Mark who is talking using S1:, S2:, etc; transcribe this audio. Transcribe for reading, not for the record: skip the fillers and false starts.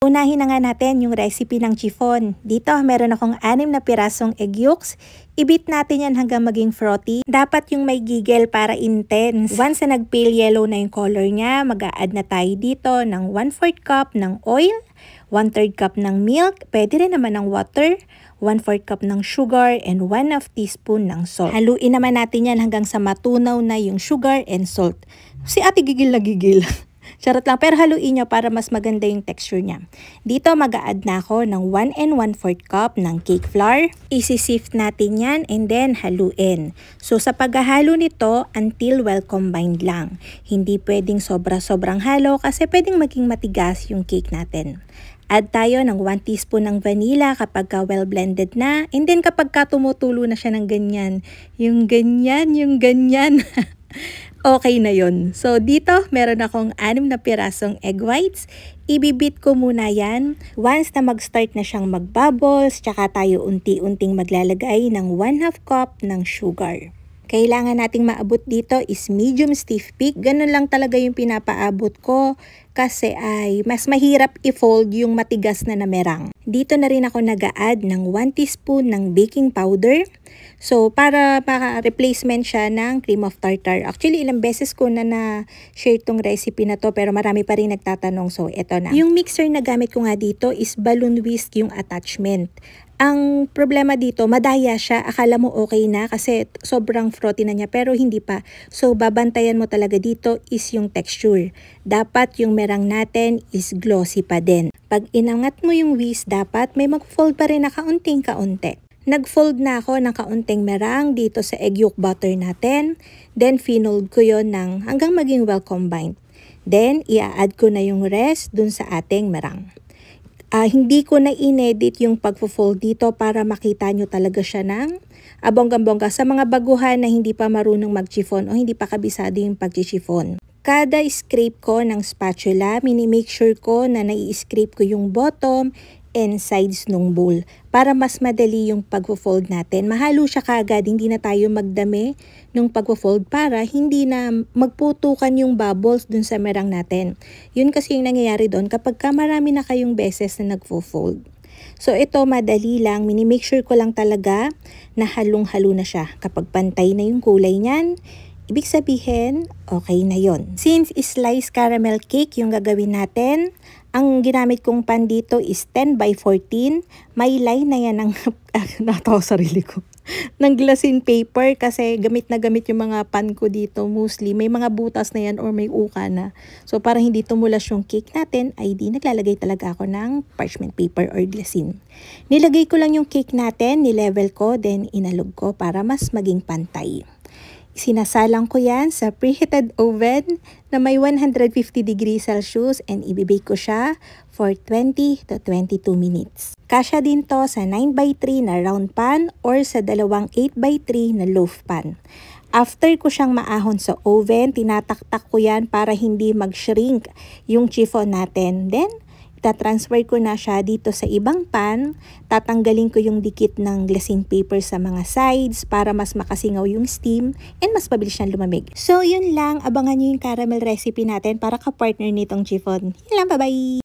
S1: Unahin na nga natin yung recipe ng chiffon. Dito meron akong 6 na pirasong egg yolks. I-beat natin yan hanggang maging frothy. Dapat yung may gigel para intense. Once na nag-pale yellow na yung color niya, mag-a-add na tayo dito ng 1/4 cup ng oil, 1/3 cup ng milk, pwede rin naman ng water, 1/4 cup ng sugar, and 1/2 teaspoon ng salt. Haluin naman natin yan hanggang sa matunaw na yung sugar and salt. Si ate gigil na gigil. Charot lang, pero haluin nyo para mas maganda yung texture niya. Dito mag-a-add na ako ng 1 1/4 cup ng cake flour. Isi-sift natin yan and then haluin. So sa paghahalo nito, until well combined lang. Hindi pwedeng sobra-sobrang halo kasi pwedeng maging matigas yung cake natin. Add tayo ng 1 teaspoon ng vanilla kapag well blended na. And then kapag tumutulo na siya ng ganyan, yung ganyan. Okay na yon. So dito meron akong 6 na pirasong egg whites. Ibibit ko muna yan. Once na mag-start na siyang mag-bubbles, tsaka tayo unti-unting maglalagay ng 1/2 cup ng sugar. Kailangan nating maabot dito is medium stiff peak. Ganun lang talaga yung pinapaabot ko kasi ay mas mahirap i-fold yung matigas na namerang. Dito na rin ako nag-a-add ng 1 teaspoon ng baking powder. So, para maka-replacement siya ng cream of tartar. Actually, ilang beses ko na-share tong recipe na to pero marami pa rin nagtatanong. So, eto na. Yung mixer na gamit ko nga dito is balloon whisk yung attachment. Ang problema dito, madaya siya. Akala mo okay na kasi sobrang frothy na niya pero hindi pa. So, babantayan mo talaga dito is yung texture. Dapat yung merang natin is glossy pa din. Pag inangat mo yung whisk, dapat may mag-fold pa rin na kaunting-kaunti. Nag-fold na ako ng kaunting merang dito sa egg yolk butter natin. Then, finold ko yon hanggang maging well combined. Then, i-add ko na yung rest dun sa ating merang. Hindi ko na inedit yung pag-fold dito para makita nyo talaga siya ng bonggang-bongga sa mga baguhan na hindi pa marunong mag-chiffon o hindi pa kabisado yung pag-chiffon. Kada scrape ko ng spatula, mini-make sure ko na nai-scrape ko yung bottom and sides ng bowl para mas madali yung pag-fold natin. Mahalo siya kaagad, hindi na tayo magdami nung pag-fold para hindi na magputukan yung bubbles dun sa merang natin. Yun kasi yung nangyayari doon kapag marami na kayong beses na nag-fold. So ito madali lang, mini-make sure ko lang talaga na halong-halo na siya. Kapag pantay na yung kulay niyan, ibig sabihin, okay na yon. Since sliced caramel cake yung gagawin natin, ang ginamit kong pan dito is 10 by 14. May line na yan ng, natawa sarili ko, ng glassine paper kasi gamit na gamit yung mga pan ko dito mostly. May mga butas na yan or may uka na. So para hindi tumulas yung cake natin, ay di naglalagay talaga ako ng parchment paper or glassine. Nilagay ko lang yung cake natin, nilevel ko, then inalog ko para mas maging pantay. Sinasalang ko yan sa preheated oven na may 150 degrees Celsius and ibibake ko siya for 20 to 22 minutes. Kasya din to sa 9x3 na round pan or sa dalawang 8x3 na loaf pan. After ko siyang maahon sa oven, tinataktak ko yan para hindi mag-shrink yung chiffon natin. Then, transfer ko na siya dito sa ibang pan. Tatanggalin ko yung dikit ng glassine paper sa mga sides para mas makasingaw yung steam and mas mabilis siyang lumamig. So, yun lang. Abangan nyo yung caramel recipe natin para ka-partner nitong chiffon. Yun lang, bye-bye!